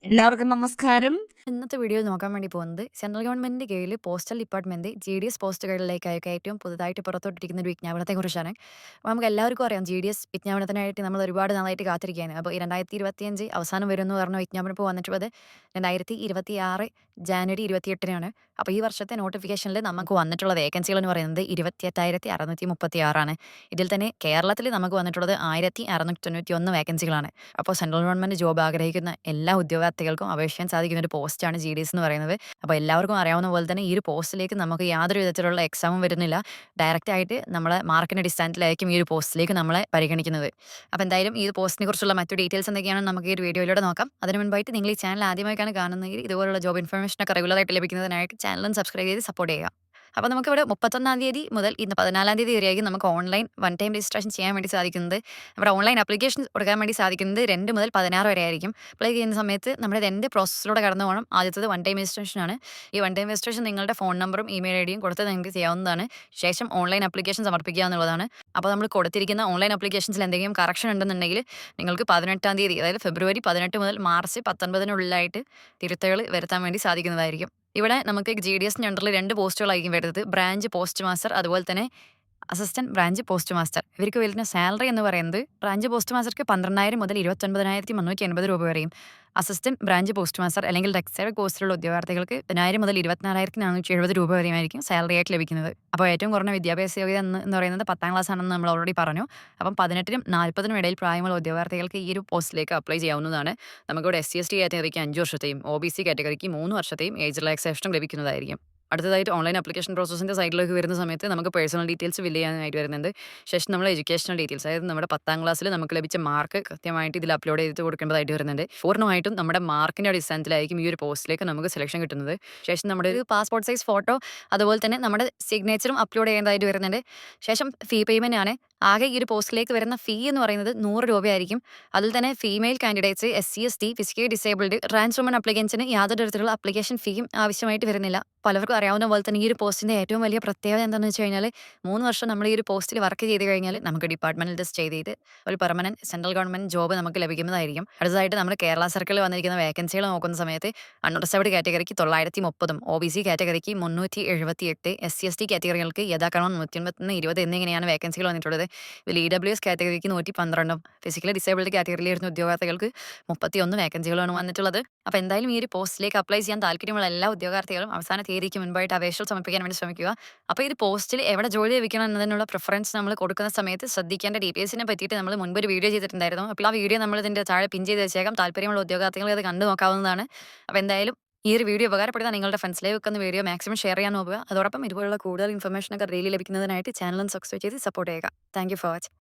എല്ലാവർക്കും നമസ്കാരം. ഇന്നത്തെ വീഡിയോയിൽ നോക്കാൻ വേണ്ടി പോകുന്നത് സെൻട്രൽ ഗവൺമെന്റിന്റെ കീഴിൽ പോസ്റ്റൽ ഡിപ്പാർട്ട്മെന്റ് GDS പോസ്റ്റുകളിലേക്കായൊക്കെ ഏറ്റവും പുതുതായിട്ട് പുറത്തോട്ടിരിക്കുന്ന ഒരു വിജ്ഞാപനത്തെക്കുറിച്ചാണ്. അപ്പോൾ നമുക്ക് എല്ലാവർക്കും അറിയാം GDS വിജ്ഞാപനത്തിനായിട്ട് നമ്മൾ ഒരുപാട് നാളായിട്ട് കാത്തിരിക്കുകയാണ്. അപ്പോൾ 2025 അവസാനം വരുമെന്ന് പറഞ്ഞ വിജ്ഞാപനം ഇപ്പോൾ വന്നിട്ടുള്ളത് 2026 ജാനുവരി 28-നാണ്. അപ്പോൾ ഈ വർഷത്തെ നോട്ടിഫിക്കേഷനിൽ നമുക്ക് വന്നിട്ടുള്ള വേക്കൻസികൾ എന്ന് പറയുന്നത് 28,636 ഇതിൽ തന്നെ കേരളത്തിൽ നമുക്ക് വന്നിട്ടുള്ളത് 1,691 വേക്കൻസികളാണ്. അപ്പോൾ സെൻട്രൽ ഗവൺമെന്റ് ജോബ് ആഗ്രഹിക്കുന്ന എല്ലാ ഉദ്യോഗാർത്ഥികൾക്കും അപേക്ഷിക്കാൻ സാധിക്കുന്ന ഒരു പോസ്റ്റാണ് GDS എന്ന് പറയുന്നത്. അപ്പോൾ എല്ലാവർക്കും അറിയാവുന്ന പോലെ തന്നെ ഈ ഒരു പോസ്റ്റിലേക്ക് നമുക്ക് യാതൊരു വിധത്തിലുള്ള എക്സാമും വരുന്നില്ല. ഡയറക്റ്റ് ആയിട്ട് നമ്മളെ മാർക്കിന്റെ അടിസ്ഥാനത്തിലായിരിക്കും ഈ ഒരു പോസ്റ്റിലേക്ക് നമ്മളെ പരിഗണിക്കുന്നത്. അപ്പോൾ എന്തായാലും ഈ പോസ്റ്റിനെ കുറിച്ചുള്ള മറ്റു ഡീറ്റെയിൽസ് എന്തൊക്കെയാണെന്ന് നമുക്ക് ഈ ഒരു വീഡിയോയിലൂടെ നോക്കാം. അതിന് മുൻപായിട്ട് നിങ്ങൾ ഈ ചാനൽ ആദ്യമായിട്ടാണ് കാണുന്നതെങ്കിൽ ഇതുപോലുള്ള ജോബ് ഇൻഫർമേഷൻ ഒക്കെ റെഗുലർ ആയിട്ട് ലഭിക്കുന്നതിനായിട്ട് ചാനലും സബ്സ്ക്രൈബ് ചെയ്ത് സപ്പോർട്ട് ചെയ്യുക. അപ്പോൾ നമുക്കിവിടെ 31-ാം തീയതി മുതൽ ഇന്ന് 14-ാം തീയതി വരെയായിരിക്കും നമുക്ക് ഓൺലൈൻ വൺ ടൈം രജിസ്ട്രേഷൻ ചെയ്യാൻ വേണ്ടി സാധിക്കുന്നത്. നമ്മുടെ ഓൺലൈൻ ആപ്ലിക്കേഷൻ കൊടുക്കാൻ വേണ്ടി സാധിക്കുന്നത് 2 മുതൽ 16 വരെ ആയിരിക്കും. അപ്ലൈ ചെയ്യുന്ന സമയത്ത് നമ്മുടെ 2 പ്രോസസ്സിലൂടെ കടന്നു പോകണം. ആദ്യത്തേത് വൺ ടൈം രജിസ്ട്രേഷനാണ്. ഈ വൺ ടൈം രജിസ്ട്രേഷൻ നിങ്ങളുടെ ഫോൺ നമ്പറും ഇമെയിൽ ഐഡിയും കൊടുത്ത് നിങ്ങൾക്ക് ചെയ്യാവുന്നതാണ്. ശേഷം ഓൺലൈൻ ആപ്ലിക്കേഷൻ സമർപ്പിക്കുക എന്നുള്ളതാണ്. അപ്പോൾ നമ്മൾ കൊടുത്തിരിക്കുന്ന ഓൺലൈൻ ആപ്ലിക്കേഷൻസിൽ എന്തെങ്കിലും കറക്ഷൻ ഉണ്ടെന്നുണ്ടെങ്കിൽ നിങ്ങൾക്ക് 18-ാം തീയതി അതായത് ഫെബ്രുവരി 18 മുതൽ മാർച്ച് 19-നുള്ളിലായിട്ട് തിരുത്തലുകൾ വരുത്താൻ വേണ്ടി സാധിക്കുന്നതായിരിക്കും. ഇവിടെ നമുക്ക് GDSന്റെ അണ്ടറിൽ 2 പോസ്റ്റുകളായിരിക്കും വരുന്നത്. ബ്രാഞ്ച് പോസ്റ്റ് മാസ്റ്റർ അതുപോലെ തന്നെ അസിസ്റ്റന്റ് ബ്രാഞ്ച് പോസ്റ്റ് മാസ്റ്റർ. ഇവർക്ക് വരുന്ന സാലറി എന്ന് പറയുന്നത് ബ്രാഞ്ച് പോസ്റ്റ് മാസ്റ്റർക്ക് 12,000 മുതൽ 29,380 രൂപ വരെയും അസിസ്റ്റന്റ് ബ്രാഞ്ച് പോസ്റ്റ് മാസ്റ്റർ അല്ലെങ്കിൽ ടെക്സ്റ്റൈൽ കോഴ്സിലുള്ള ഉദ്യോഗാർത്ഥികൾക്ക് 10,000 മുതൽ 24,470 രൂപ വരെയുമായിരിക്കും സാലറി ആയിട്ട് ലഭിക്കുന്നത്. അപ്പോൾ ഏറ്റവും കുറഞ്ഞ വിദ്യാഭ്യാസ യോഗ്യത എന്ന് പറയുന്നത് 10-ാം ക്ലാസ് ആണെന്ന് നമ്മൾ ഓൾറെഡി പറഞ്ഞു. അപ്പം 18-നും 40-നും ഇടയിൽ പ്രായമുള്ള ഉദ്യോഗാർത്ഥികൾക്ക് ഈ ഒരു പോസ്റ്റിലേക്ക് അപ്ലൈ ചെയ്യാവുന്നതാണ്. നമുക്കിവിടെ SC/ST കാറ്റഗറിക്ക് 5 വർഷത്തെയും OBC കാറ്റഗറിക്ക് 3 വർഷത്തെയും ഏജ് റിലാക്സേഷനും ലഭിക്കുന്നതായിരിക്കും. അടുത്തതായിട്ട് ഓൺലൈൻ ആപ്ലിക്കേഷൻ പ്രോസസ്സിന്റെ സൈഡിലേക്ക് വരുന്ന സമയത്ത് നമുക്ക് പേഴ്സണൽ ഡീറ്റെയിൽസ് ഫില്ല് ചെയ്യാനായിട്ട് വരുന്നുണ്ട്. ശേഷം നമ്മൾ എഡ്യൂക്കേഷണൽ ഡീറ്റെയിൽസ് അതായത് നമ്മുടെ 10-ാം ക്ലാസ്സിൽ നമുക്ക് ലഭിച്ച മാർക്ക് കൃത്യമായിട്ട് ഇതിൽ അപ്ലോഡ് ചെയ്ത് കൊടുക്കേണ്ടതായിട്ട് വരുന്നുണ്ട്. പൂർണ്ണമായിട്ടും നമ്മുടെ മാർക്കിന്റെ അടിസ്ഥാനത്തിലായിരിക്കും ഈ ഒരു പോസ്റ്റിലേക്ക് നമുക്ക് സെലക്ഷൻ കിട്ടുന്നത്. ശേഷം നമ്മുടെ ഒരു പാസ്പോർട്ട് സൈസ് ഫോട്ടോ അതുപോലെ തന്നെ നമ്മുടെ സിഗ്നേച്ചറും അപ്ലോഡ് ചെയ്യേണ്ടതായിട്ട് വരുന്നുണ്ട്. ശേഷം ഫീ പേയ്മെന്റ് ആണ്. ആകെ ഈ ഒരു പോസ്റ്റിലേക്ക് വരുന്ന ഫീ എന്ന് പറയുന്നത് 100 രൂപയായിരിക്കും. അതിൽ തന്നെ female candidates, SC/ST, physically disabled, trans woman അപ്ലിക്കൻസിന് യാതൊരു തരത്തിലുള്ള അപ്ലിക്കേഷൻ ഫീയും ആവശ്യമായിട്ട് വരുന്നില്ല. പലർക്കും അറിയാവുന്ന പോലെ തന്നെ ഈ ഒരു പോസ്റ്റിന്റെ ഏറ്റവും വലിയ പ്രത്യേകത എന്താണെന്ന് വെച്ച് കഴിഞ്ഞാൽ 3 വർഷം നമ്മൾ ഈ ഒരു പോസ്റ്റിൽ വർക്ക് ചെയ്ത് കഴിഞ്ഞാൽ നമുക്ക് ഡിപ്പാർട്ട്മെന്റിൽ സ്റ്റേ ചെയ്ത് ഒരു പെർമനന്റ് സെൻട്രൽ ഗവൺമെന്റ് ജോബ് നമുക്ക് ലഭിക്കുന്നതായിരിക്കും. അടുത്തതായിട്ട് നമ്മൾ കേരള സർക്കിളിൽ വന്നിരിക്കുന്ന വേക്കൻസികൾ നോക്കുന്ന സമയത്ത് അൺറിസർവ്ഡ് കാറ്റഗറിക്ക് 930, OBC കാറ്റഗറിക്ക് 378, SC/ST കാറ്റഗറികൾക്ക് യഥാക്രമം 181, 20 എന്നിങ്ങനെയാണ് വേക്കൻസികൾ വന്നിട്ടുള്ളത്. ഇതിൽ EWS കാറ്റഗറിക്ക് 112, ഫിസിക്കലി ഡിസേബിൾഡ് കാറ്റഗറിയിൽ വരുന്ന ഉദ്യോഗാർത്ഥികൾക്ക് 31 വേക്കൻസികളാണ് വന്നിട്ടുള്ളത്. അപ്പോൾ എന്തായാലും ഈ ഒരു പോസ്റ്റിലേക്ക് അപ്ലൈ ചെയ്യാൻ താല്പര്യമുള്ള എല്ലാ ഉദ്യോഗാർത്ഥികളും അവസാന തീയതിക്ക് മുൻപായിട്ട് അപേക്ഷകൾ സമർപ്പിക്കാൻ വേണ്ടി ശ്രമിക്കുക. അപ്പോൾ ഈ ഒരു പോസ്റ്റിൽ എവിടെ ജോലി ലഭിക്കണം എന്നതിനുള്ള പ്രിഫറൻസ് നമ്മൾ കൊടുക്കുന്ന സമയത്ത് ശ്രദ്ധിക്കേണ്ട ഡീറ്റെയിൽസിനെ പറ്റിയിട്ട് നമ്മൾ മുൻപ് ഒരു വീഡിയോ ചെയ്തിട്ടുണ്ടായിരുന്നു. അപ്പോൾ ആ വീഡിയോ നമ്മൾ ഇതിന്റെ താഴെ പിൻ ചെയ്ത് വെച്ചേക്കാം. താല്പര്യമുള്ള ഉദ്യോഗാർത്ഥികൾ അത് കണ്ടു നോക്കാവുന്നതാണ്. അപ്പോൾ എന്തായാലും ഈ ഒരു വീഡിയോ ഉപകാരപ്പെടുന്ന നിങ്ങളുടെ ഫ്രണ്ട്സിലേക്ക് വെക്കുന്ന വീഡിയോ മാക്സിമം ഷെയർ ചെയ്യാൻ നോക്കുക. അതോടൊപ്പം ഇതുപോലുള്ള കൂടുതൽ ഇൻഫർമേഷൻ ഒക്കെ ഡെയിലി ലഭിക്കുന്നതിനായിട്ട് ചാനലും സബ്സ്ക്രൈബ് ചെയ്ത് സപ്പോർട്ട് ചെയ്യുക. Thank you for watching.